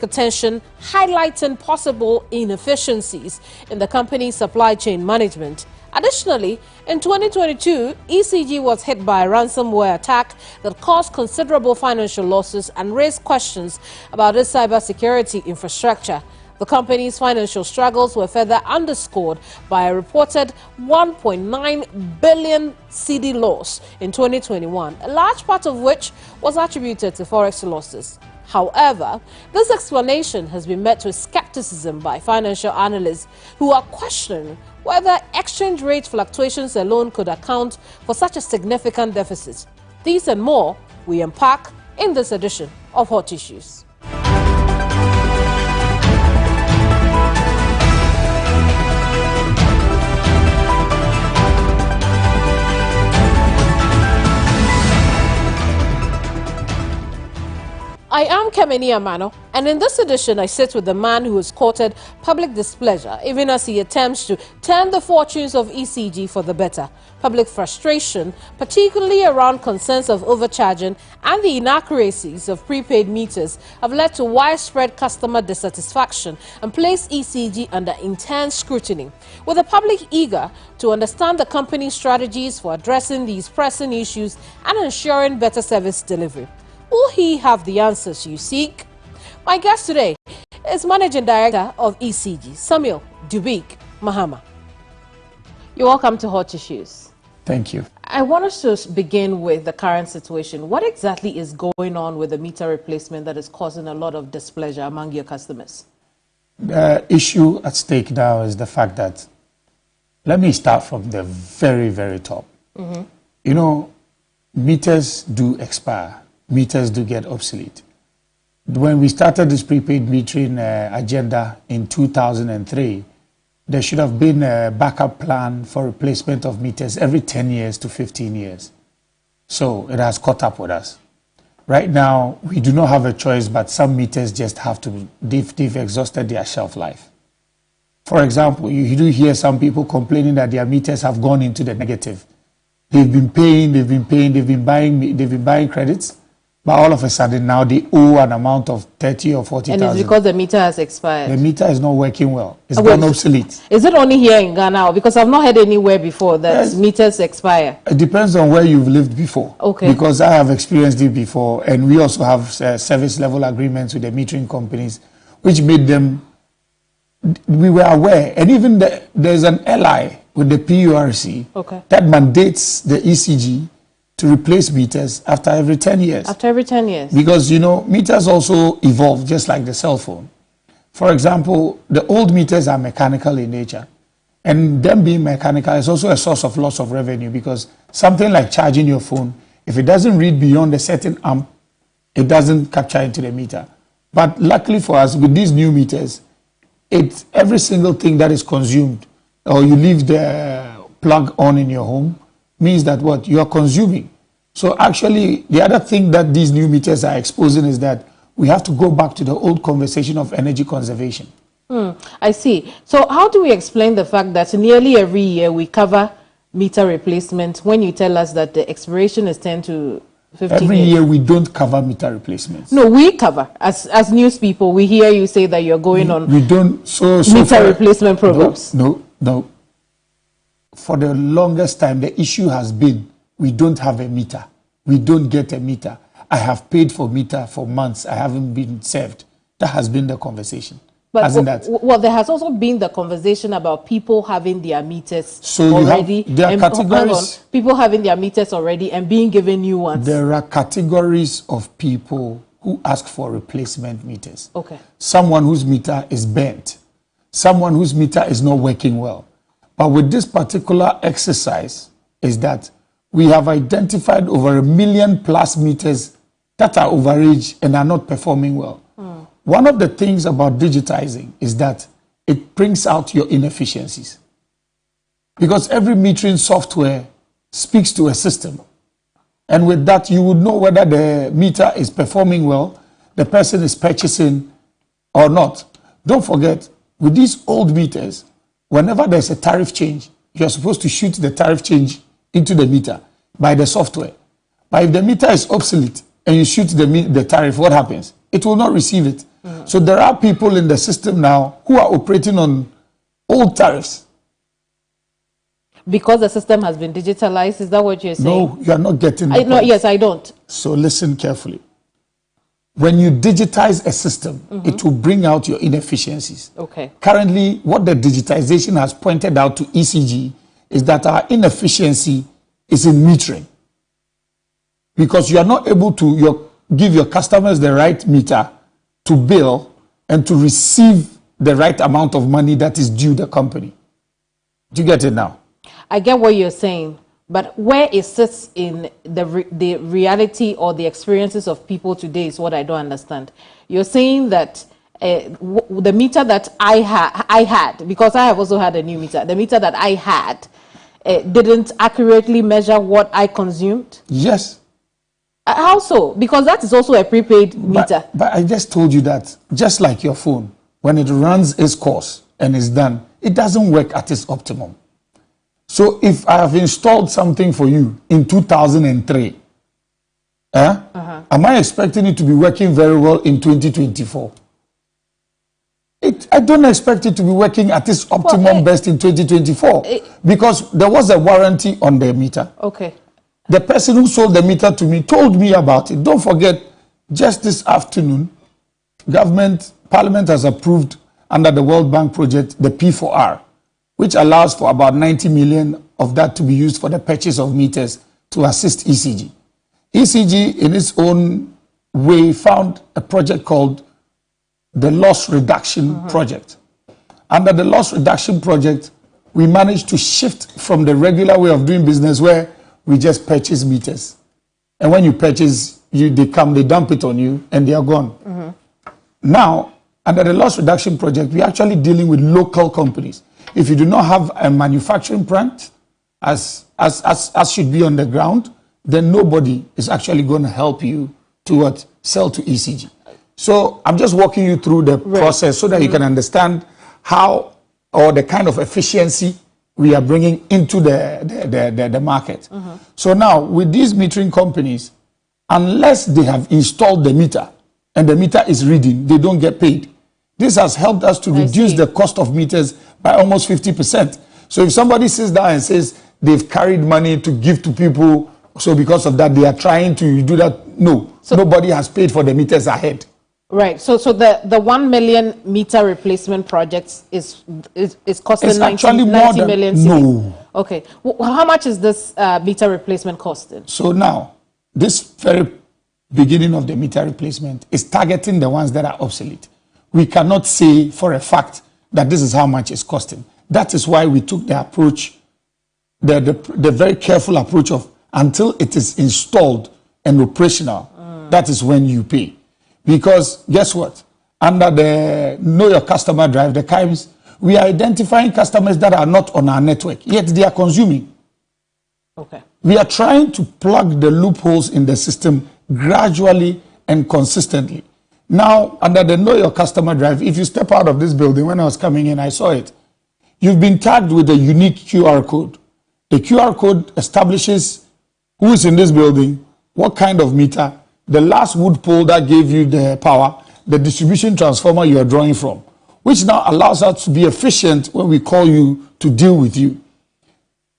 attention, highlighting possible inefficiencies in the company's supply chain management. Additionally, in 2022, ECG was hit by a ransomware attack that caused considerable financial losses and raised questions about its cybersecurity infrastructure. The company's financial struggles were further underscored by a reported 1.9 billion CD loss in 2021, a large part of which was attributed to forex losses. However, this explanation has been met with skepticism by financial analysts who are questioning whether exchange rate fluctuations alone could account for such a significant deficit. These and more we unpack in this edition of Hot Issues. I am Keminni Amanor, and in this edition I sit with the man who has courted public displeasure even as he attempts to turn the fortunes of ECG for the better. Public frustration, particularly around concerns of overcharging and the inaccuracies of prepaid meters, have led to widespread customer dissatisfaction and placed ECG under intense scrutiny. With the public eager to understand the company's strategies for addressing these pressing issues and ensuring better service delivery. Will he have the answers you seek? My guest today is Managing Director of ECG, Samuel Dubik Mahama. You're welcome to Hot Issues. Thank you. I want us to begin with the current situation. What exactly is going on with the meter replacement that is causing a lot of displeasure among your customers? The issue at stake now is the fact that, let me start from the very, very top. You know, meters do expire. Meters do get obsolete. When we started this prepaid metering agenda in 2003, there should have been a backup plan for replacement of meters every 10 years to 15 years. So it has caught up with us. Right now, we do not have a choice, but some meters just have to, they've exhausted their shelf life. For example, you do hear some people complaining that their meters have gone into the negative. They've been buying credits. But all of a sudden now they owe an amount of 30 or 40,000. And it's because the meter has expired. The meter is not working well. It's gone obsolete. Is it only here in Ghana? Because I've not heard anywhere before that meters expire. It depends on where you've lived before. Okay. Because I have experienced it before, and we also have service level agreements with the metering companies, which made them, we were aware. And even there's an ally with the PURC that mandates the ECG to replace meters after every 10 years. After every 10 years? Because, you know, meters also evolve just like the cell phone. For example, the old meters are mechanical in nature. And them being mechanical is also a source of loss of revenue, because something like charging your phone, if it doesn't read beyond a certain amp, it doesn't capture into the meter. But luckily for us, with these new meters, every single thing that is consumed, or you leave the plug on in your home, means that what you are consuming. So actually, the other thing that these new meters are exposing is that we have to go back to the old conversation of energy conservation. I see. So how do we explain the fact that nearly every year we cover meter replacement when you tell us that the expiration is 10 to 15 Every years? year we don't cover meter replacements. No, we cover. As news people, we hear you say that you're going on we don't, so meter replacement programs. No. For the longest time, the issue has been we don't have a meter. We don't get a meter. I have paid for meter for months. I haven't been served. That has been the conversation. But well, there has also been the conversation about people having their meters already. There are categories. People having their meters already and being given new ones. There are categories of people who ask for replacement meters. Okay. Someone whose meter is bent. Someone whose meter is not working well. But with this particular exercise is that we have identified over 1 million plus meters that are overage and are not performing well. One of the things about digitizing is that it brings out your inefficiencies. Because every metering software speaks to a system. And with that, you would know whether the meter is performing well, the person is purchasing or not. Don't forget, with these old meters, whenever there's a tariff change, you're supposed to shoot the tariff change into the meter by the software. But if the meter is obsolete and you shoot the tariff, what happens? It will not receive it. So there are people in the system now who are operating on old tariffs. Because the system has been digitalized, is that what you're saying? No, you are not getting the No, point. yes, I don't. So listen carefully. When you digitize a system, it will bring out your inefficiencies. Okay. Currently, what the digitization has pointed out to ECG is that our inefficiency is in metering. Because you are not able to give your customers the right meter to bill and to receive the right amount of money that is due the company. Do you get it now? I get what you're saying, but where it sits in the reality or the experiences of people today is what I don't understand. You're saying that the meter that I had, because I have also had a new meter, the meter that I had didn't accurately measure what I consumed? Yes. How so? Because that is also a prepaid meter. But I just told you that, just like your phone, when it runs its course and is done, it doesn't work at its optimum. So if I have installed something for you in 2003, am I expecting it to be working very well in 2024? I don't expect it to be working at its optimum best in 2024 because there was a warranty on the meter. Okay. The person who sold the meter to me told me about it. Don't forget, just this afternoon, Parliament has approved under the World Bank project the P4R, which allows for about 90 million of that to be used for the purchase of meters to assist ECG. ECG, in its own way, found a project called the Loss Reduction Project. Under the Loss Reduction Project, we managed to shift from the regular way of doing business where we just purchase meters. And when you purchase, they dump it on you, and they are gone. Now, under the Loss Reduction Project, we're actually dealing with local companies. If you do not have a manufacturing plant, as should be on the ground, then nobody is actually going to help you to sell to ECG. So I'm just walking you through the process so that you can understand how or the kind of efficiency we are bringing into the market. So now, with these metering companies, unless they have installed the meter and the meter is reading, they don't get paid. This has helped us to reduce the cost of meters by almost 50%. So if somebody sits down and says they've carried money to give to people, so because of that they are trying to do that, no. So nobody has paid for the meters ahead. Right. So the 1 million meter replacement project is costing 90 million. No. Okay. How much is this meter replacement costing? So now, this very beginning of the meter replacement is targeting the ones that are obsolete. We cannot say for a fact that this is how much it's costing. That is why we took the approach, the very careful approach of until it is installed and operational, that is when you pay. Because guess what? Under the Know Your Customer drive, the KIMS, we are identifying customers that are not on our network, yet they are consuming. Okay. We are trying to plug the loopholes in the system gradually and consistently. Now, under the Know Your Customer drive, if you step out of this building, when I was coming in, I saw it. You've been tagged with a unique QR code. The QR code establishes who is in this building, what kind of meter, the last wood pole that gave you the power, the distribution transformer you are drawing from, which now allows us to be efficient when we call you to deal with you.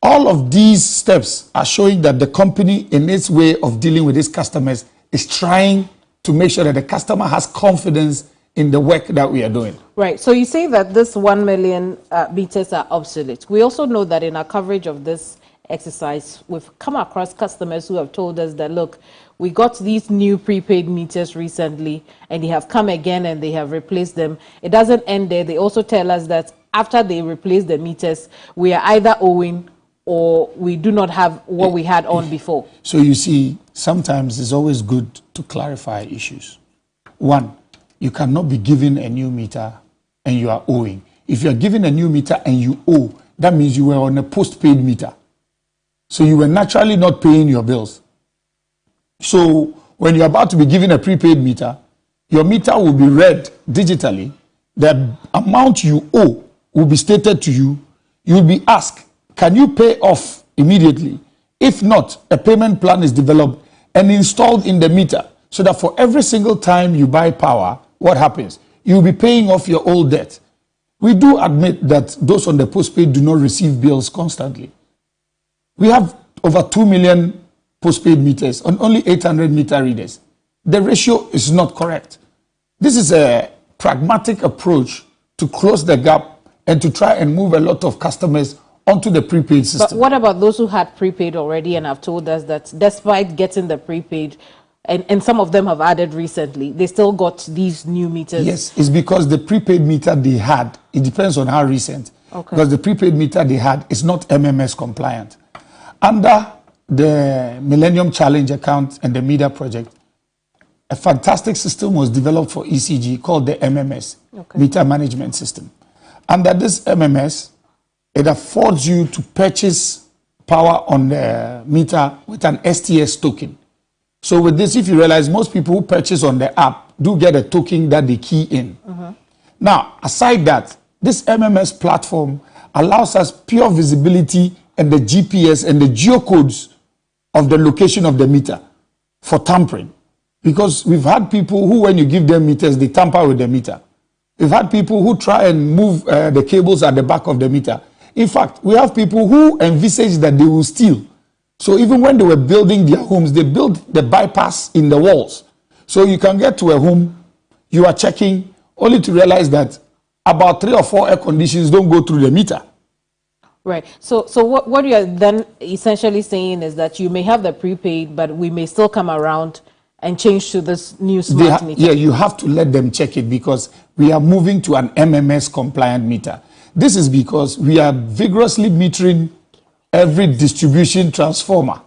All of these steps are showing that the company, in its way of dealing with its customers, is trying to make sure that the customer has confidence in the work that we are doing. Right. So you say that this 1 million meters are obsolete. We also know that in our coverage of this exercise, we've come across customers who have told us that, look, we got these new prepaid meters recently and they have come again and they have replaced them. It doesn't end there. They also tell us that after they replace the meters, we are either owing or we do not have what we had on before. So you see, sometimes it's always good to clarify issues. One, you cannot be given a new meter and you are owing. If you are given a new meter and you owe, that means you were on a postpaid meter. So you were naturally not paying your bills. So when you're about to be given a prepaid meter, your meter will be read digitally. The amount you owe will be stated to you. You will be asked, can you pay off immediately? If not, a payment plan is developed and installed in the meter so that for every single time you buy power, what happens? You'll be paying off your old debt. We do admit that those on the postpaid do not receive bills constantly. We have over 2 million postpaid meters on only 800 meter readers. The ratio is not correct. This is a pragmatic approach to close the gap and to try and move a lot of customers onto the prepaid system. But what about those who had prepaid already and have told us that despite getting the prepaid, and some of them have added recently, they still got these new meters? Yes, it's because the prepaid meter they had, it depends on how recent, because the prepaid meter they had is not MMS compliant. Under the Millennium Challenge account and the meter project, a fantastic system was developed for ECG called the MMS, Meter Management System. Under this MMS, it affords you to purchase power on the meter with an STS token. So with this, if you realize, most people who purchase on the app do get a token that they key in. Now, aside that, this MMS platform allows us pure visibility and the GPS and the geocodes of the location of the meter for tampering. Because we've had people who, when you give them meters, they tamper with the meter. We've had people who try and move the cables at the back of the meter. In fact, we have people who envisage that they will steal. So even when they were building their homes, they built the bypass in the walls. So you can get to a home, you are checking, only to realize that about 3 or 4 air conditions don't go through the meter. Right. So what you are then essentially saying is that you may have the prepaid, but we may still come around and change to this new smart meter. Yeah, you have to let them check it because we are moving to an MMS compliant meter. This is because we are vigorously metering every distribution transformer.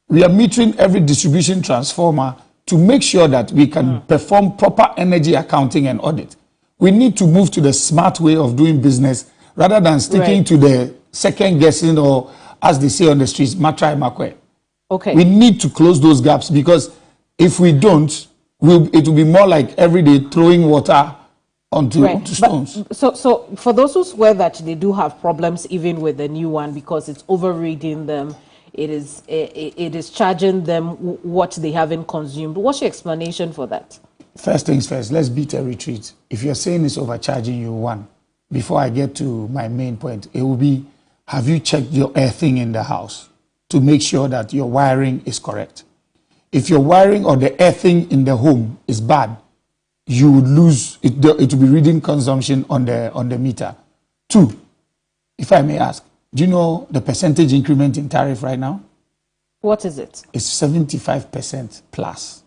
We are metering every distribution transformer to make sure that we can perform proper energy accounting and audit. We need to move to the smart way of doing business rather than sticking to the second guessing, or as they say on the streets, matrai makwe. Okay. We need to close those gaps because if we don't, it will be more like every day throwing water onto stones. So for those who swear that they do have problems even with the new one because it's overreading them, it is charging them what they haven't consumed. What's your explanation for that? First things first, let's beat a retreat. If you're saying it's overcharging you, one, before I get to my main point, it will be, have you checked your earthing in the house to make sure that your wiring is correct? If your wiring or the earthing in the home is bad, you would lose, it will be reading consumption on the meter. 2, if I may ask, do you know the percentage increment in tariff right now? What is it? It's 75% plus.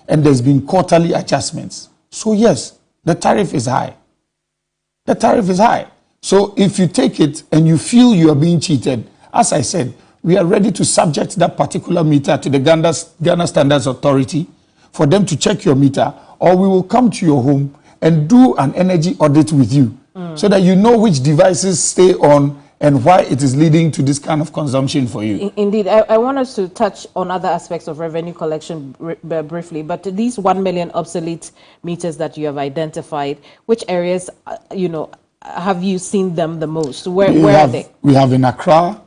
And there's been quarterly adjustments. So yes, the tariff is high. The tariff is high. So if you take it and you feel you are being cheated, as I said, we are ready to subject that particular meter to the Ghana Standards Authority for them to check your meter, or we will come to your home and do an energy audit with you so that you know which devices stay on and why it is leading to this kind of consumption for you. Indeed. I want us to touch on other aspects of revenue collection briefly, but these 1 million obsolete meters that you have identified, which areas, have you seen them the most? Where are they? We have in Accra,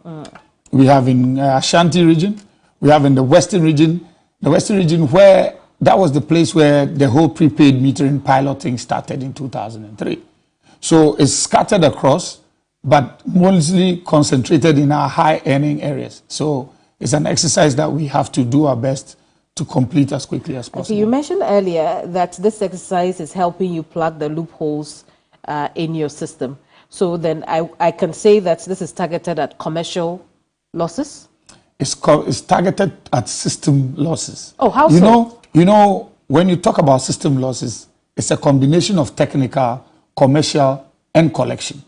we have in Ashanti region, we have in the Western region. The Western region, where that was the place where the whole prepaid metering piloting started in 2003. So it's scattered across, but mostly concentrated in our high earning areas. So it's an exercise that we have to do our best to complete as quickly as possible. Okay, you mentioned earlier that this exercise is helping you plug the loopholes in your system. So then I can say that this is targeted at commercial losses? It's targeted at system losses. Oh, how so? You know, when you talk about system losses, it's a combination of technical, commercial, and collection.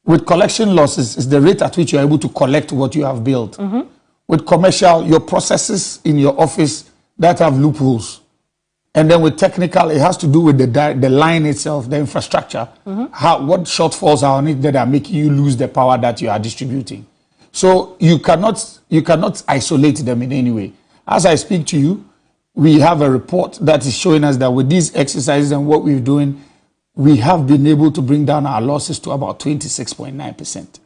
With collection losses, it's the rate at which you're able to collect what you have built. With commercial, your processes in your office that have loopholes. And then with technical, it has to do with the line itself, the infrastructure, what shortfalls are on it that are making you lose the power that you are distributing. So you cannot isolate them in any way. As I speak to you, we have a report that is showing us that with these exercises and what we're doing, we have been able to bring down our losses to about 26.9%.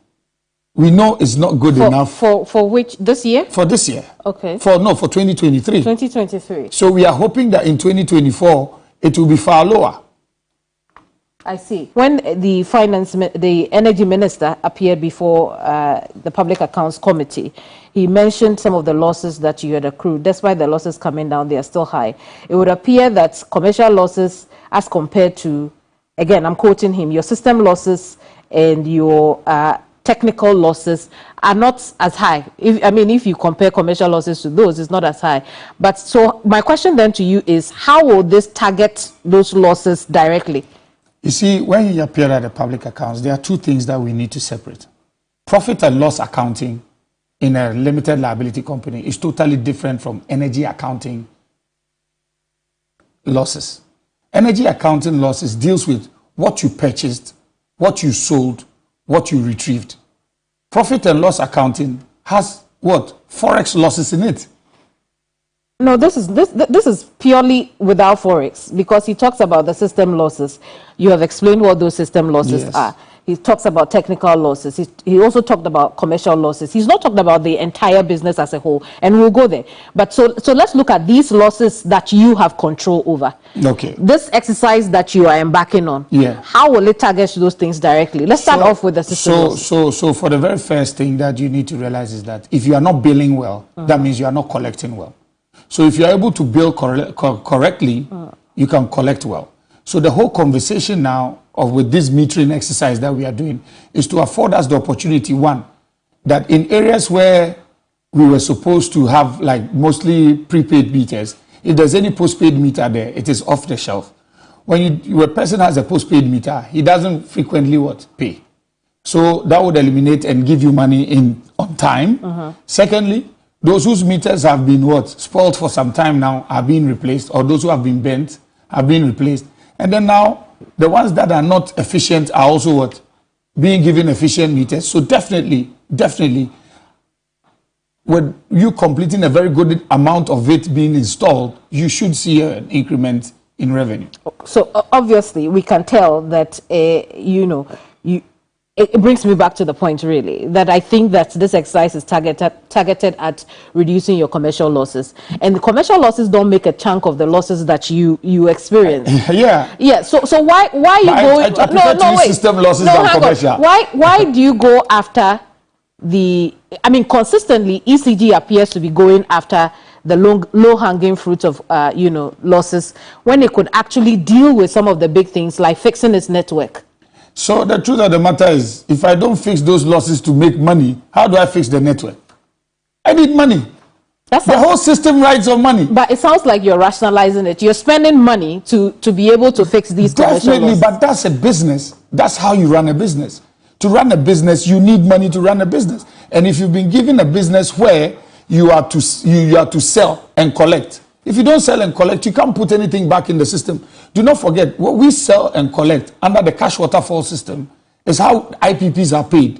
We know it's not good enough. For which, this year? For this year. Okay. For 2023. 2023. So we are hoping that in 2024, it will be far lower. I see. When the energy minister appeared before the Public Accounts Committee, he mentioned some of the losses that you had accrued. Despite the losses coming down, they are still high. It would appear that commercial losses, as compared to, again, I'm quoting him, your system losses and your technical losses are not as high. If you compare commercial losses to those, it's not as high. But so my question then to you is, how will this target those losses directly? You see, when you appear at the public accounts, there are two things that we need to separate. Profit and loss accounting in a limited liability company is totally different from energy accounting losses. Energy accounting losses deals with what you purchased, what you sold, what you retrieved. Profit and loss accounting has what? Forex losses in it. No, this is purely without forex, because he talks about the system losses. You have explained what those system losses are. He talks about technical losses. He also talked about commercial losses. He's not talking about the entire business as a whole, and we'll go there. But so let's look at these losses that you have control over. Okay. This exercise that you are embarking on. Yeah. How will it target those things directly? Let's start off with the system losses. So for the very first thing that you need to realize is that if you are not billing well, that means you are not collecting well. So if you're able to bill correctly, you can collect well. So the whole conversation now with this metering exercise that we are doing is to afford us the opportunity, one, that in areas where we were supposed to have like mostly prepaid meters, if there's any postpaid meter there, it is off the shelf. When a person has a postpaid meter, he doesn't frequently pay. So that would eliminate and give you money on time. Secondly, those whose meters have been spoiled for some time now are being replaced, or those who have been bent are being replaced. And then now, the ones that are not efficient are also being given efficient meters. So definitely, with you completing a very good amount of it being installed, you should see an increment in revenue. So obviously, we can tell that, it brings me back to the point, really, that I think that this exercise is targeted at reducing your commercial losses. And the commercial losses don't make a chunk of the losses that you experience. Yeah. So why are you going? Wait. System losses than commercial. Why do you go after consistently, ECG appears to be going after the low-hanging fruit of, losses, when it could actually deal with some of the big things like fixing its network? So the truth of the matter is, if I don't fix those losses to make money, how do I fix the network? I need money. The whole system rides on money. But it sounds like you're rationalizing it. You're spending money to be able to fix these commercial losses. But that's a business. That's how you run a business. To run a business, you need money to run a business. And if you've been given a business where you are to sell and collect, if you don't sell and collect, you can't put anything back in the system. Do not forget, what we sell and collect under the cash waterfall system is how IPPs are paid.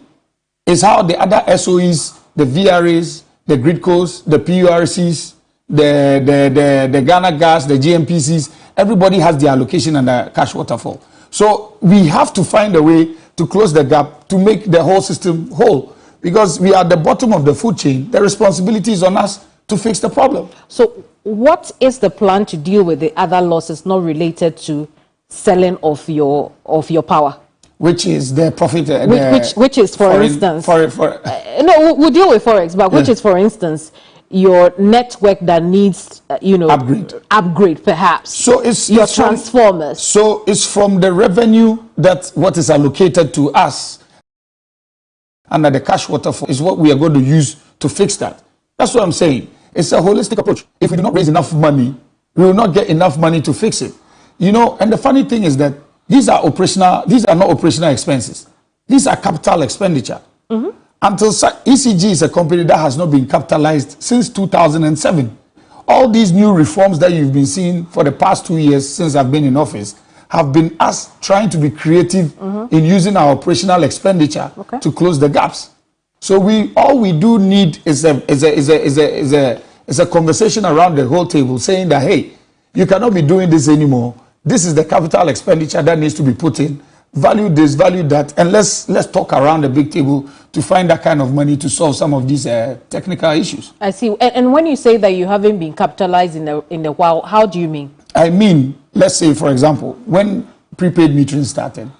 It's how the other SOEs, the VRAs, the GridCos, the PURCs, the Ghana Gas, the GMPCs, everybody has their allocation under cash waterfall. So we have to find a way to close the gap to make the whole system whole. Because we are at the bottom of the food chain, the responsibility is on us to fix the problem. So what is the plan to deal with the other losses not related to selling of your power? Which is the profit. Which is, for instance, no, we'll deal with forex, but which is, for instance, your network that needs, upgrade perhaps. So it's your transformers. So it's from the revenue that what is allocated to us under the cash waterfall is what we are going to use to fix that. That's what I'm saying. It's a holistic approach. If we do not raise enough money, we will not get enough money to fix it. And the funny thing is that these are not operational expenses. These are capital expenditure. Until ECG is a company that has not been capitalized since 2007. All these new reforms that you've been seeing for the past 2 years since I've been in office have been us trying to be creative in using our operational expenditure to close the gaps. So all we do need is a conversation around the whole table saying that, hey, you cannot be doing this anymore. This is the capital expenditure that needs to be put in. Value this, value that, and let's talk around the big table to find that kind of money to solve some of these technical issues. I see. And when you say that you haven't been capitalized in a while, how do you mean? I mean, let's say, for example, when prepaid metering started,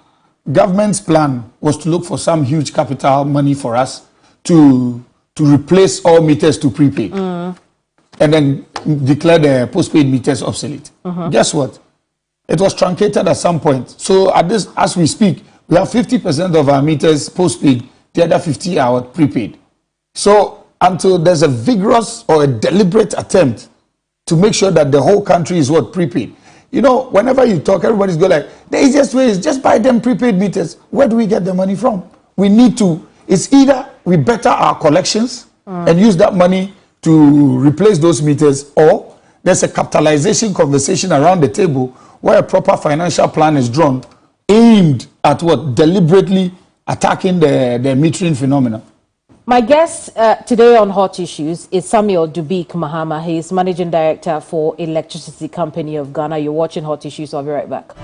government's plan was to look for some huge capital money for us to replace all meters to prepaid and then declare the postpaid meters obsolete. Guess what? It was truncated at some point. So at this, as we speak, we have 50% of our meters postpaid, the other 50 are prepaid. So until there's a vigorous or a deliberate attempt to make sure that the whole country is what prepaid. You know, whenever you talk, everybody's go like, the easiest way is just buy them prepaid meters. Where do we get the money from? We need to, it's either we better our collections and use that money to replace those meters, or there's a capitalization conversation around the table where a proper financial plan is drawn aimed at what? Deliberately attacking the metering phenomenon. My guest today on Hot Issues is Samuel Dubik Mahama. He is Managing Director for Electricity Company of Ghana. You're watching Hot Issues. I'll be right back.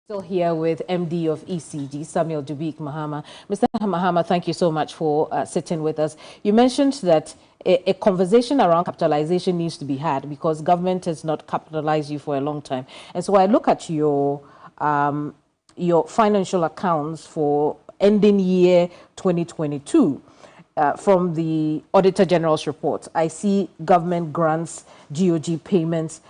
Still here with MD of ECG, Samuel Dubik Mahama. Mr. Mahama, thank you so much for sitting with us. You mentioned that a conversation around capitalization needs to be had because government has not capitalized you for a long time. And so I look at your financial accounts for ending year 2022. from the Auditor General's report, I see government grants, GOG payments.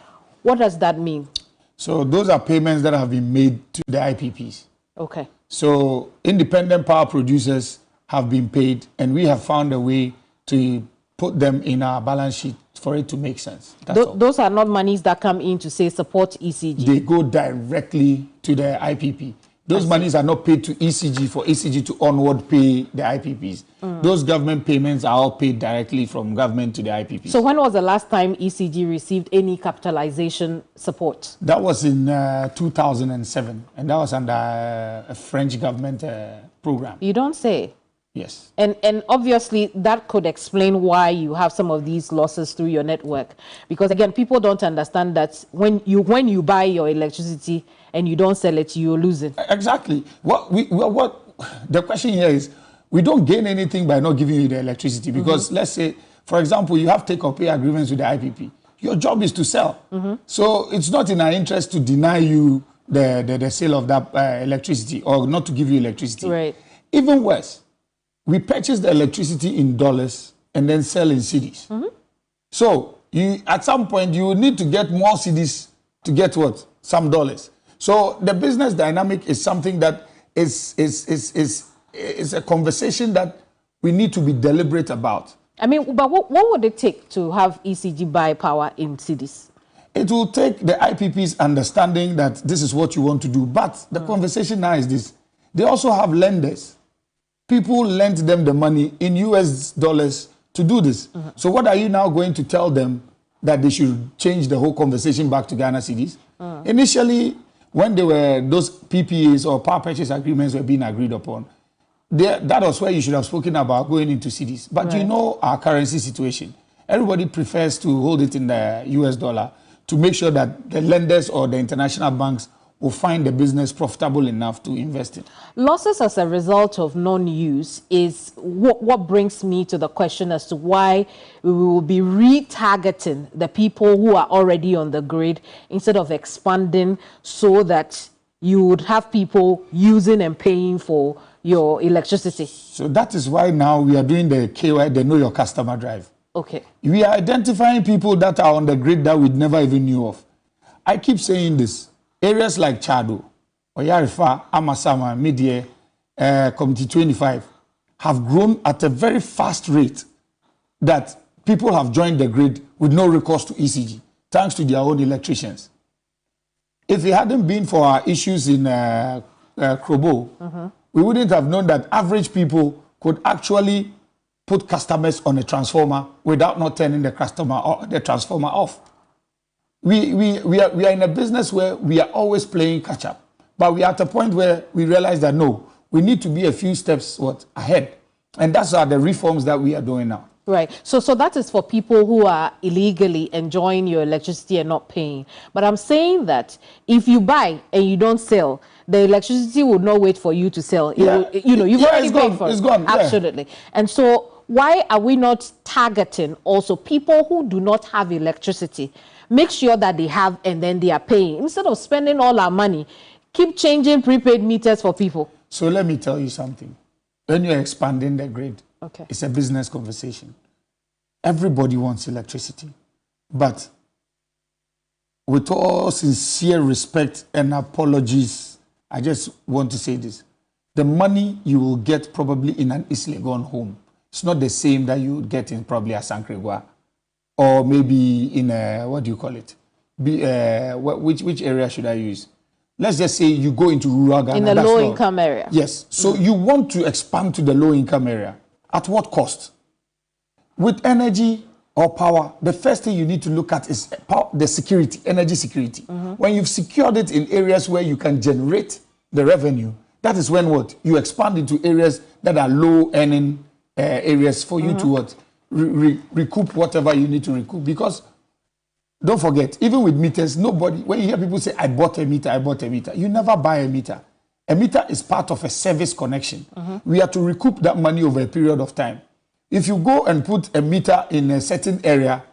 What does that mean? So those are payments that have been made to the IPPs. Okay. So independent power producers have been paid, and we have found a way to put them in our balance sheet for it to make sense. Those are not monies that come in to say support ECG. They go directly to the IPP. Those monies are not paid to ECG for ECG to onward pay the IPPs. Those government payments are all paid directly from government to the IPPs. So when was the last time ECG received any capitalization support? That was in 2007, and that was under a French government program. You don't say. Yes. And obviously that could explain why you have some of these losses through your network. Because again, people don't understand that when you buy your electricity and you don't sell it, you're losing. Exactly. What the question here is, we don't gain anything by not giving you the electricity, because let's say, for example, you have take-or-pay agreements with the IPP. Your job is to sell. So it's not in our interest to deny you the sale of that electricity, or not to give you electricity. Right. Even worse, we purchase the electricity in dollars and then sell in cedis. So at some point, you will need to get more cedis to get what? Some dollars. So the business dynamic is something that is a conversation that we need to be deliberate about. I mean, but what would it take to have ECG buy power in cedis? It will take the IPPs understanding that this is what you want to do. But the conversation now is this. They also have lenders. People lent them the money in US dollars to do this. So what are you now going to tell them, that they should change the whole conversation back to Ghana cedis? Initially, when there were those PPAs or power purchase agreements were being agreed upon, that was where you should have spoken about going into cedis. But you know our currency situation. Everybody prefers to hold it in the US dollar to make sure that the lenders or the international banks will find the business profitable enough to invest in. Losses as a result of non-use is what brings me to the question as to why we will be retargeting the people who are already on the grid instead of expanding, so that you would have people using and paying for your electricity. So that is why now we are doing the KY, the Know Your Customer drive. Okay. We are identifying people that are on the grid that we never even knew of. I keep saying this. Areas like Chado, Oyarifa, Amasama, Midye, Committee 25 have grown at a very fast rate, that people have joined the grid with no recourse to ECG, thanks to their own electricians. If it hadn't been for our issues in Krobo, we wouldn't have known that average people could actually put customers on a transformer without not turning the transformer off. We are in a business where we are always playing catch up, but we are at a point where we realize that no, we need to be a few steps ahead, and that's the reforms that we are doing now. Right. So that is for people who are illegally enjoying your electricity and not paying. But I'm saying that if you buy and you don't sell, the electricity will not wait for you to sell. You've already paid for it. It's gone. Absolutely. And so why are we not targeting also people who do not have electricity? Make sure that they have, and then they are paying. Instead of spending all our money, keep changing prepaid meters for people. So let me tell you something. When you're expanding the grid, it's a business conversation. Everybody wants electricity. But with all sincere respect and apologies, I just want to say this. The money you will get probably in an East Legon home, it's not the same that you would get in probably a Sankregua, or maybe in a, what do you call it? Which area should I use? Let's just say you go into rural Ghana. In the low-income area. Yes. So you want to expand to the low-income area. At what cost? With energy or power, the first thing you need to look at is the security, energy security. When you've secured it in areas where you can generate the revenue, that is when you expand into areas that are low-earning areas for you to recoup whatever you need to recoup. Because don't forget, even with meters, nobody, when you hear people say, I bought a meter, you never buy a meter. A meter is part of a service connection. We are to recoup that money over a period of time. If you go and put a meter in a certain area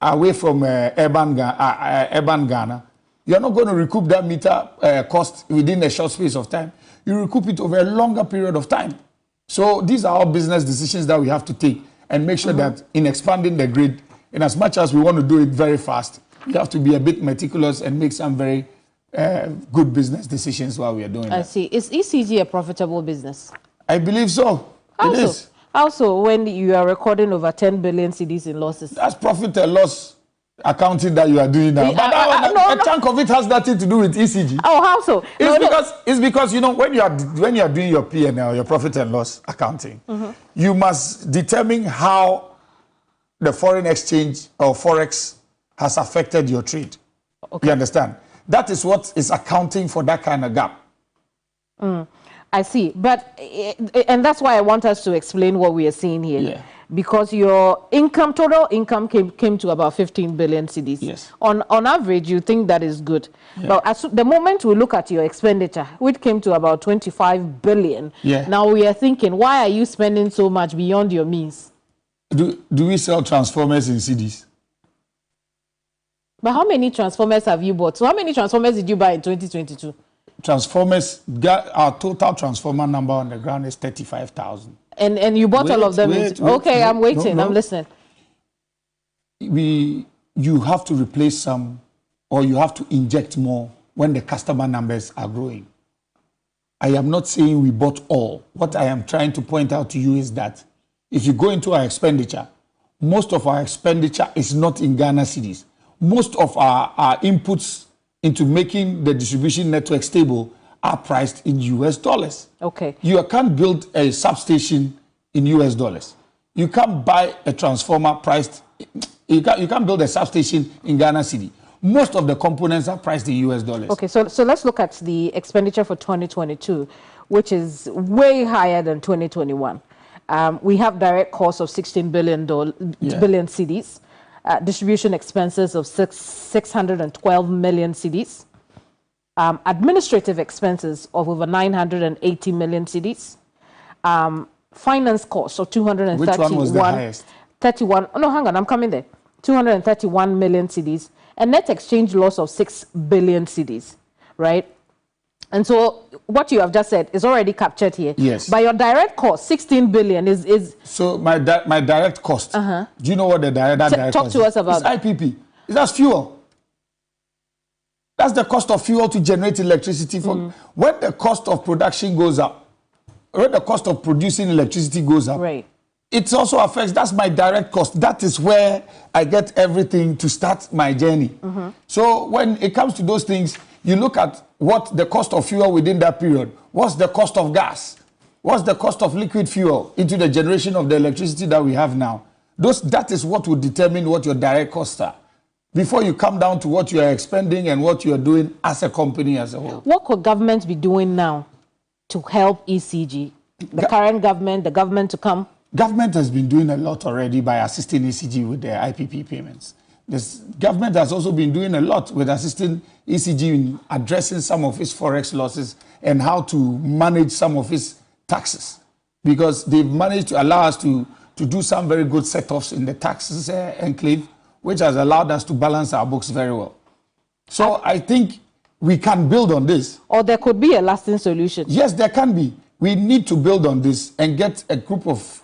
away from urban Ghana, you're not going to recoup that meter cost within a short space of time. You recoup it over a longer period of time. So these are all business decisions that we have to take and make sure that in expanding the grid, in as much as we want to do it very fast, we have to be a bit meticulous and make some very good business decisions while we are doing that. I see. Is ECG a profitable business? I believe so. It is. Also, when you are recording over 10 billion cedis in losses. That's profit and loss accounting that you are doing now. But a chunk of it has nothing to do with ECG. Oh, how so? It's because you know when you are doing your P&L, your profit and loss accounting, you must determine how the foreign exchange or forex has affected your trade. Okay. You understand? That is what is accounting for that kind of gap. I see. But, and that's why I want us to explain what we are seeing here. Yeah. Because your income, total income came to about 15 billion cedis. Yes. On average, you think that is good. Yeah. But at the moment we look at your expenditure, which came to about 25 billion, now we are thinking, why are you spending so much beyond your means? Do we sell transformers in cedis? But how many transformers have you bought? So how many transformers did you buy in 2022? Transformers, our total transformer number on the ground is 35,000. And you bought all of them? Okay, I'm waiting. I'm listening. You have to replace some, or you have to inject more when the customer numbers are growing. I am not saying we bought all. What I am trying to point out to you is that if you go into our expenditure, most of our expenditure is not in Ghana cedis. Most of our inputs into making the distribution network stable are priced in US dollars. Okay. You can't build a substation in US dollars. You can't buy a transformer priced, you can't build a substation in Ghana cedi. Most of the components are priced in US dollars. Okay, so let's look at the expenditure for 2022, which is way higher than 2021. We have direct costs of 16 billion cedis. Distribution expenses of 612 million cedis, administrative expenses of over 980 million cedis, finance costs of 231. Which one was the highest? 31. Oh, no, hang on, I'm coming there. 231 million cedis, and net exchange loss of 6 billion cedis, right? And so what you have just said is already captured here. Yes. By your direct cost, 16 billion is... So my direct cost, do you know what the direct cost is? Talk to us about it's IPP. That's fuel. That's the cost of fuel to generate electricity. When the cost of production goes up, when the cost of producing electricity goes up, right, it also affects, that's my direct cost. That is where I get everything to start my journey. So when it comes to those things, you look at what the cost of fuel within that period, what's the cost of gas, what's the cost of liquid fuel into the generation of the electricity that we have now. That is what will determine what your direct costs are before you come down to what you are expending and what you are doing as a company as a whole. What could government be doing now to help ECG? The current government, the government to come? Government has been doing a lot already by assisting ECG with their IPP payments. This government has also been doing a lot with assisting ECG in addressing some of its forex losses and how to manage some of its taxes, because they've managed to allow us to do some very good set-offs in the taxes enclave, which has allowed us to balance our books very well. So I think we can build on this. Or there could be a lasting solution. Yes, there can be. We need to build on this and get a group of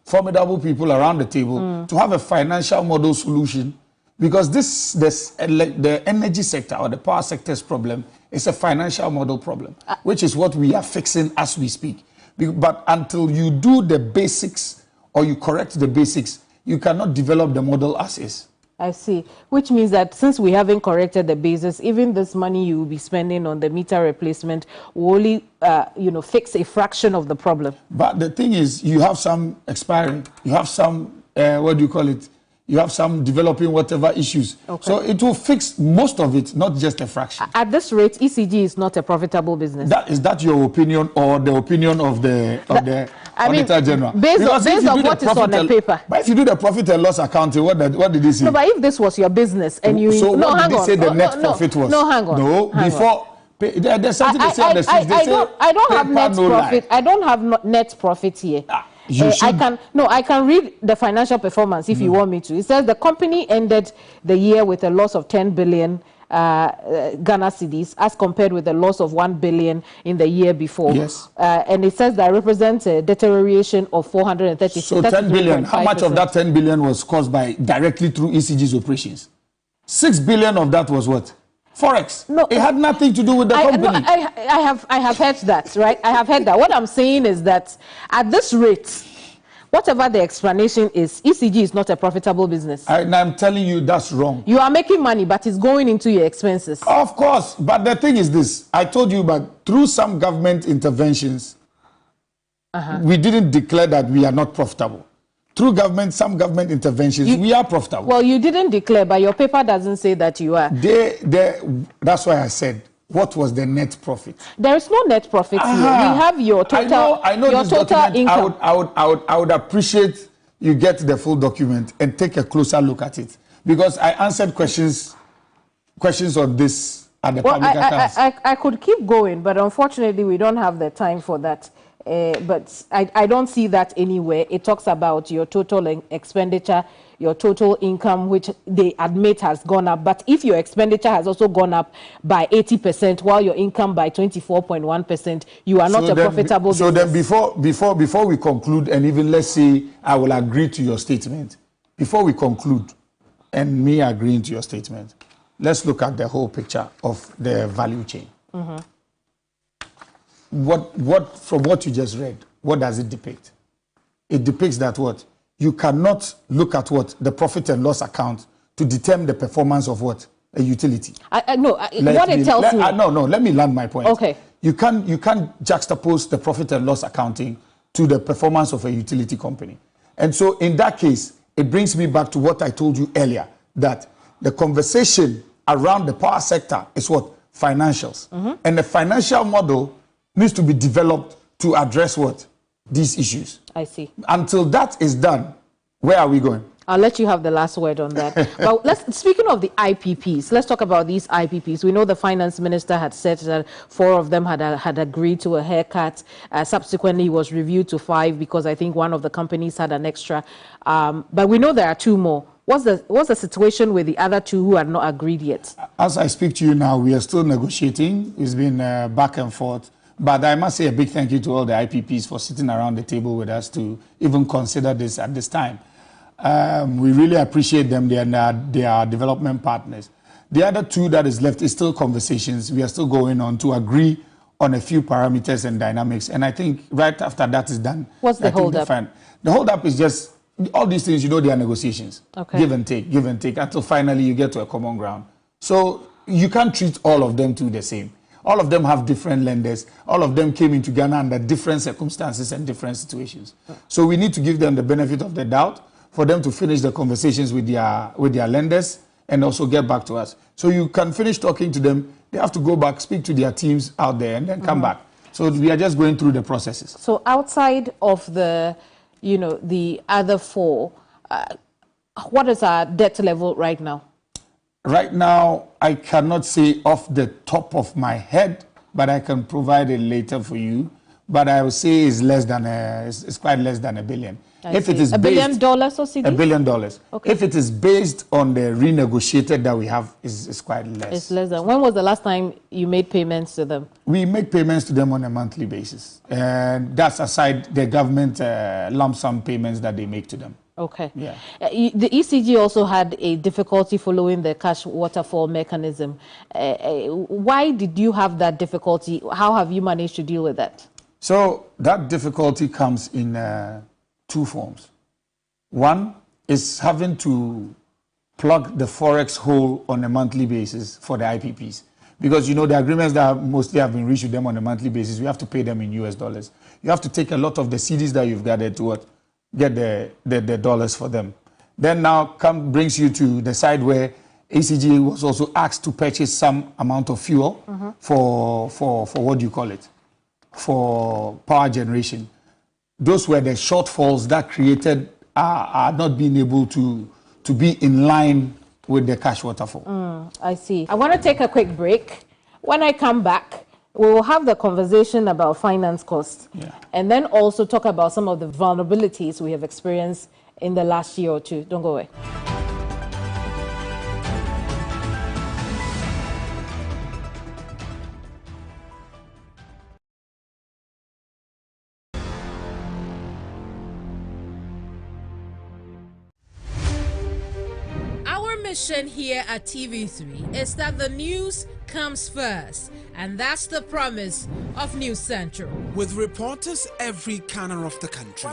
formidable people around the table to have a financial model solution, because the energy sector or the power sector's problem is a financial model problem, which is what we are fixing as we speak. But until you do the basics or you correct the basics, you cannot develop the model as is. I see. Which means that since we haven't corrected the basis, even this money you will be spending on the meter replacement will only, fix a fraction of the problem. But the thing is, you have some expiring, you have some, you have some developing whatever issues. Okay. So it will fix most of it, not just a fraction. At this rate, ECG is not a profitable business. Is that your opinion or the opinion of the Auditor General? Based on what is on the paper. But if you do the profit and loss accounting, what did he say? No, but if this was your business and you... So what did they say the net profit was? No, hang on. No, before... There's something they say on the streets. I don't have net profit. I don't have net profit here. I can read the financial performance if you want me to. It says the company ended the year with a loss of 10 billion Ghana cedis, as compared with the loss of 1 billion in the year before. Yes. And it says that represents a deterioration of 430. So 10 billion, how much of that 10 billion was caused by directly through ECG's operations? 6 billion of that was what? Forex. No, it had nothing to do with the company. No, I have heard that, right? I have heard that. What I'm saying is that at this rate, whatever the explanation is, ECG is not a profitable business. I'm telling you that's wrong. You are making money, but it's going into your expenses. Of course, but the thing is this. I told you, but through some government interventions, we didn't declare that we are not profitable. Through some government interventions, we are profitable. Well, you didn't declare, but your paper doesn't say that you are. That's why I said, what was the net profit? There is no net profit here. We have your total, I know your total income. I would appreciate you get the full document and take a closer look at it. Because I answered questions on this at the public accounts. I could keep going, but unfortunately, we don't have the time for that. But I don't see that anywhere. It talks about your total expenditure, your total income, which they admit has gone up. But if your expenditure has also gone up by 80%, while your income by 24.1%, you are not a profitable business. So then before we conclude, and even let's say I will agree to your statement, before we conclude, and me agreeing to your statement, let's look at the whole picture of the value chain. What from what you just read, what does it depict? It depicts that what? You cannot look at what? The profit and loss account to determine the performance of what? A utility. Let me land my point. Okay. You can't juxtapose the profit and loss accounting to the performance of a utility company. And so in that case, it brings me back to what I told you earlier, that the conversation around the power sector is what? Financials. And the financial model needs to be developed to address what? These issues. I see. Until that is done, where are we going? I'll let you have the last word on that. But speaking of the IPPs, let's talk about these IPPs. We know the finance minister had said that 4 of them had agreed to a haircut. Subsequently, it was reviewed to 5 because I think one of the companies had an extra. But we know there are 2 more. What's the situation with the other 2 who are not agreed yet? As I speak to you now, we are still negotiating. It's been back and forth. But I must say a big thank you to all the IPPs for sitting around the table with us to even consider this at this time. We really appreciate them. They are development partners. The other 2 that is left is still conversations. We are still going on to agree on a few parameters and dynamics. And I think right after that is done. What's the hold-up? The hold-up is just all these things, they are negotiations. Okay. Give and take, until finally you get to a common ground. So you can't treat all of them the same. All of them have different lenders. All of them came into Ghana under different circumstances and different situations. So we need to give them the benefit of the doubt for them to finish the conversations with their lenders and also get back to us. So you can finish talking to them. They have to go back, speak to their teams out there, and then come back. So we are just going through the processes. So outside of the, the other 4, what is our debt level right now? Right now, I cannot say off the top of my head, but I can provide it later for you. But I would say it's quite less than $1 billion. If it is $1 billion or cedis? $1 billion. Okay. If it is based on the renegotiated that we have, it's quite less. It's less than. When was the last time you made payments to them? We make payments to them on a monthly basis, and that's aside the government lump sum payments that they make to them. Okay. Yeah. The ECG also had a difficulty following the cash waterfall mechanism. Why did you have that difficulty? How have you managed to deal with that? So that difficulty comes in 2 forms. One is having to plug the Forex hole on a monthly basis for the IPPs. Because, the agreements that mostly have been reached with them on a monthly basis, we have to pay them in US dollars. You have to take a lot of the CDs that you've gathered to get the dollars for them. Then now brings you to the side where ECG was also asked to purchase some amount of fuel for what do you call it? For power generation. Those were the shortfalls that created are not being able to be in line with the cash waterfall. I see. I want to take a quick break. When I come back, we will have the conversation about finance costs, and then also talk about some of the vulnerabilities we have experienced in the last year or 2. Don't go away. mission here at TV3 is that the news comes first, and that's the promise of News Central. With reporters every corner of the country.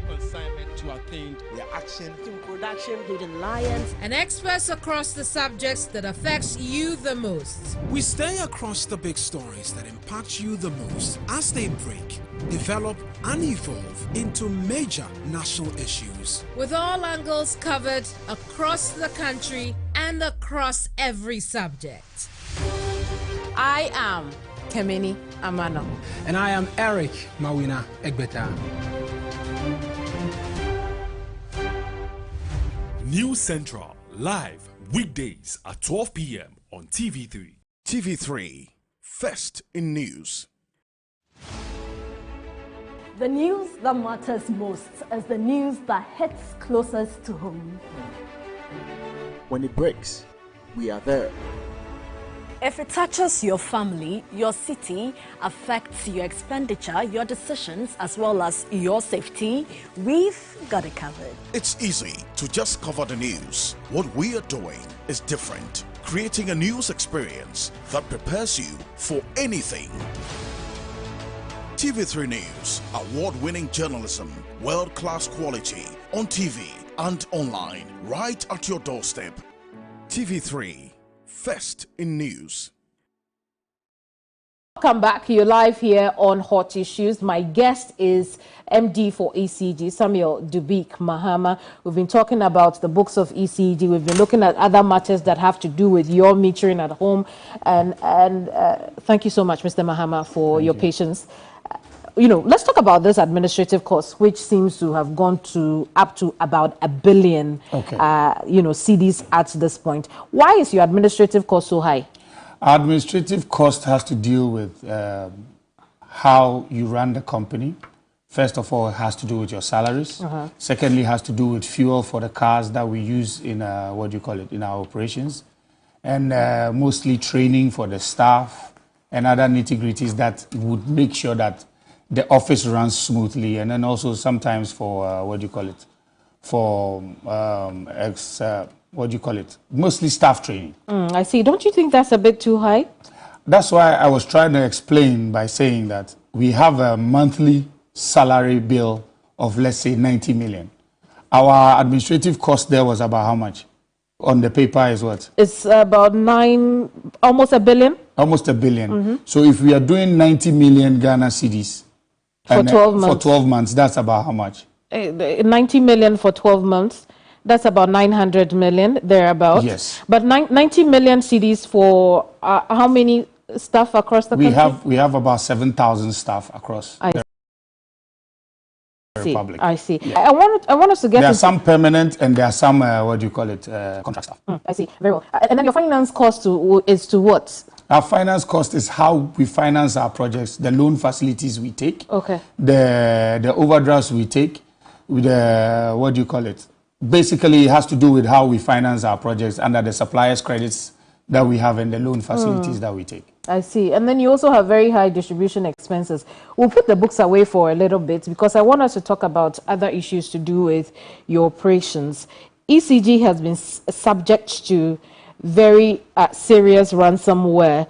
Consignment to attend their action in production, hidden lions, and experts across the subjects that affects you the most. We stay across the big stories that impact you the most as they break, develop and evolve into major national issues. With all angles covered across the country and across every subject. I am Keminni Amanor. And I am Eric Mawina Egbeta. News Central, live weekdays at 12 p.m. on TV3. TV3, first in news. The news that matters most is the news that hits closest to home. When it breaks, we are there. If it touches your family, your city, affects your expenditure, your decisions, as well as your safety, we've got it covered. It's easy to just cover the news. What we are doing is different, creating a news experience that prepares you for anything. TV3 News, award-winning journalism, world-class quality, on TV and online, right at your doorstep. TV3, first in news. Welcome back. You're live here on Hot Issues. My guest is MD for ECG, Samuel Dubik Mahama. We've been talking about the books of ECG. We've been looking at other matters that have to do with your metering at home. And thank you so much, Mr. Mahama, for your patience. Let's talk about this administrative cost, which seems to have gone up to about $1 billion, CDs at this point. Why is your administrative cost so high? Administrative cost has to deal with how you run the company. First of all, it has to do with your salaries. Secondly, it has to do with fuel for the cars that we use in in our operations, and mostly training for the staff and other nitty-gritties that would make sure that the office runs smoothly, and then also sometimes for mostly staff training. I see. Don't you think that's a bit too high? That's why I was trying to explain by saying that we have a monthly salary bill of, let's say, 90 million. Our administrative cost there was about how much? On the paper is what? It's about almost $1 billion. Almost $1 billion. So if we are doing 90 million Ghana cedis for 12 months. For 12 months, that's about how much? 90 million for 12 months. That's about 900 million, thereabouts. Yes. But 90 million CDs for how many staff across the country? We have about 7,000 staff across the Republic. I see. Yeah. I want us to get. There are some permanent and there are some contract staff. I see. Very well. And then your finance cost is to what? Our finance cost is how we finance our projects, the loan facilities we take, the overdrafts we take, with the Basically, it has to do with how we finance our projects under the suppliers' credits that we have and the loan facilities that we take. I see. And then you also have very high distribution expenses. We'll put the books away for a little bit because I want us to talk about other issues to do with your operations. ECG has been subject to very serious ransomware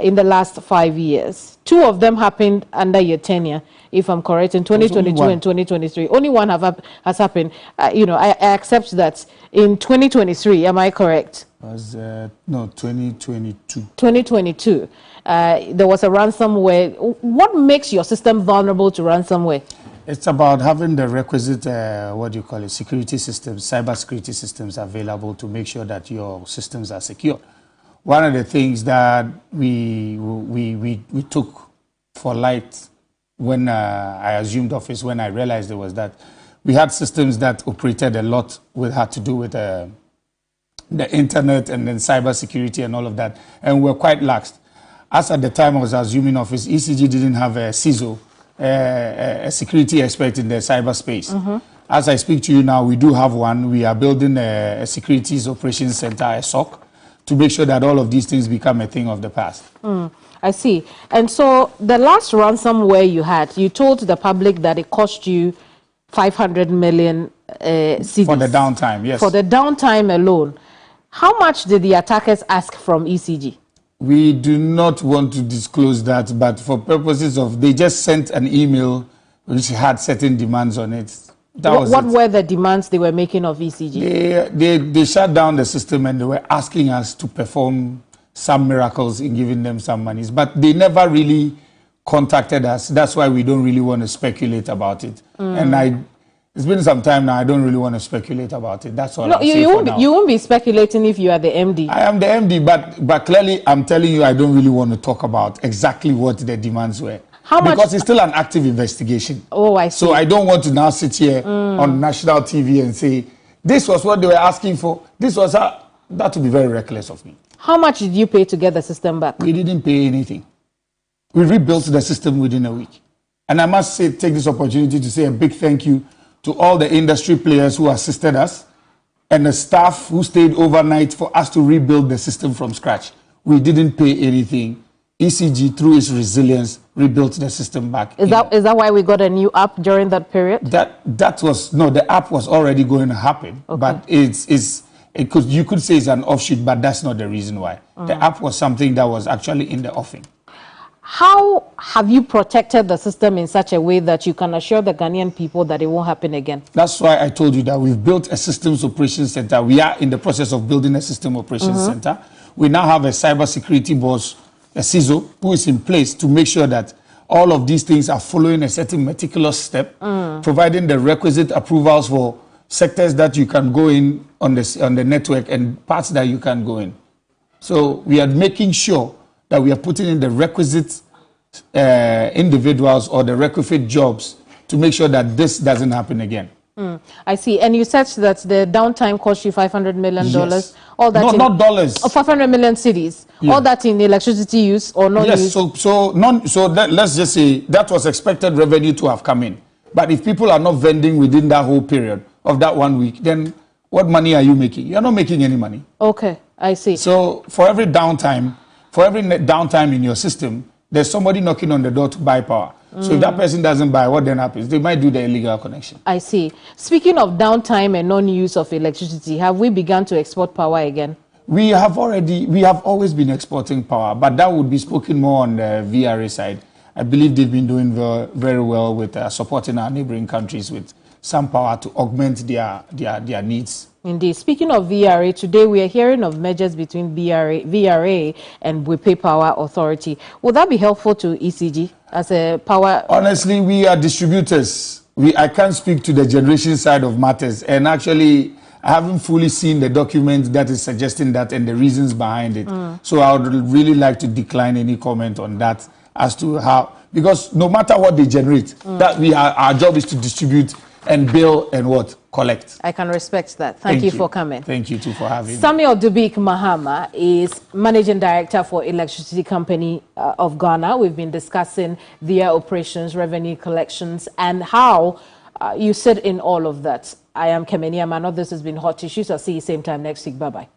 in the last 5 years. 2 of them happened under your tenure, if I'm correct, in 2022 and 2023. Only one has happened. I accept that. In 2023, am I correct? No, 2022. 2022. There was a ransomware. What makes your system vulnerable to ransomware? It's about having the requisite, security systems, cybersecurity systems available to make sure that your systems are secure. One of the things that we took for light when I assumed office, when I realized it, was that we had systems that operated a lot had to do with the internet and then cybersecurity and all of that, and we're quite lax. As at the time I was assuming office, ECG didn't have a CISO, a security expert in the cyberspace. As I speak to you now, we do have one. We are building a securities operations center, a SOC, to make sure that all of these things become a thing of the past. I see. And so the last ransomware you had, you told the public that it cost you 500 million CDs. For the downtime, yes. For the downtime alone. How much did the attackers ask from ECG? We do not want to disclose that, but for purposes of, they just sent an email which had certain demands on it. What were the demands they were making of ECG? They shut down the system and they were asking us to perform some miracles in giving them some monies, but they never really contacted us. That's why we don't really want to speculate about it. And it's been some time now. I don't really want to speculate about it. That's all. No, you won't be speculating if you are the MD. I am the MD, but clearly I'm telling you I don't really want to talk about exactly what the demands were. How much? Because it's still an active investigation. Oh, I see. So I don't want to now sit here on national TV and say, this was what they were asking for. This was that would be very reckless of me. How much did you pay to get the system back? We didn't pay anything. We rebuilt the system within a week. And I must say, take this opportunity to say a big thank you to all the industry players who assisted us and the staff who stayed overnight for us to rebuild the system from scratch. We didn't pay anything. ECG, through its resilience, rebuilt the system back. Is that why we got a new app during that period? The app was already going to happen, but you could say it's an offshoot, but that's not the reason why. The app was something that was actually in the offing. How have you protected the system in such a way that you can assure the Ghanaian people that it won't happen again? That's why I told you that we've built a systems operations center. We are in the process of building a system operations center. We now have a cybersecurity boss, a CISO, who is in place to make sure that all of these things are following a certain meticulous step, providing the requisite approvals for sectors that you can go in on the network and parts that you can go in. So we are making sure that we are putting in the requisite individuals or the requisite jobs to make sure that this doesn't happen again. I see. And you said that the downtime cost you $500 million. Yes. All that not dollars. 500 million cities. Yeah. All that in electricity use or non-use? Yes, let's just say that was expected revenue to have come in. But if people are not vending within that whole period of that 1 week, then what money are you making? You're not making any money. Okay, I see. So for every downtime in your system, there's somebody knocking on the door to buy power. So if that person doesn't buy, what then happens? They might do the illegal connection. I see. Speaking of downtime and non-use of electricity, have we begun to export power again? We have always been exporting power, but that would be spoken more on the VRA side. I believe they've been doing very well with supporting our neighboring countries with some power to augment their needs. Indeed. Speaking of VRA, today we are hearing of mergers between VRA and Buipe Power Authority. Would that be helpful to ECG as a power? Honestly, we are distributors. I can't speak to the generation side of matters. And actually, I haven't fully seen the document that is suggesting that and the reasons behind it. So I would really like to decline any comment on that as to how, because no matter what they generate, our job is to distribute and bill and collect. I can respect that. Thank you for coming. Thank you too for having me. Samuel Dubik Mahama is Managing Director for Electricity Company of Ghana. We've been discussing their operations, revenue collections, and how you sit in all of that. I am Keminni Amanor. This has been Hot Issues. I'll see you same time next week. Bye-bye.